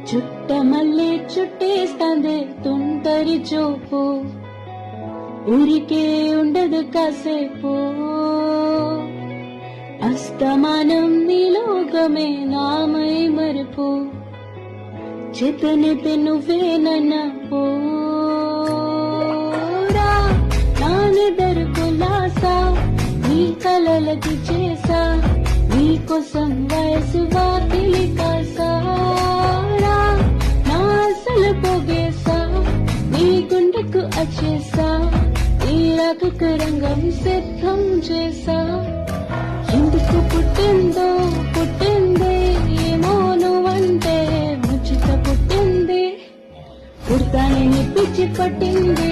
చుట్టమల్లే చుట్టేస్తాందే తుంటరి చూపు, ఊరికే ఉండదు కాసేపు. అస్తమానం నీలోకమే నామై మరుపు, చేతనైతే నువ్వేనన్నా పోరా. నానెదరు కులాసా నీ కలలకి చేసా, నీకోసం వయసు వాకిలి కాసారా. నా అసలు పోగేసా నీ గుండెకు అచ్చేసా, ఈ రాకకు రంగం సిద్ధం చేసా. ఎందుకు పుట్టిందో పుట్టింది ఏమో నువ్వంటే ముచ్చిత పుట్టింది, పుడతానని పిచ్చి పట్టింది.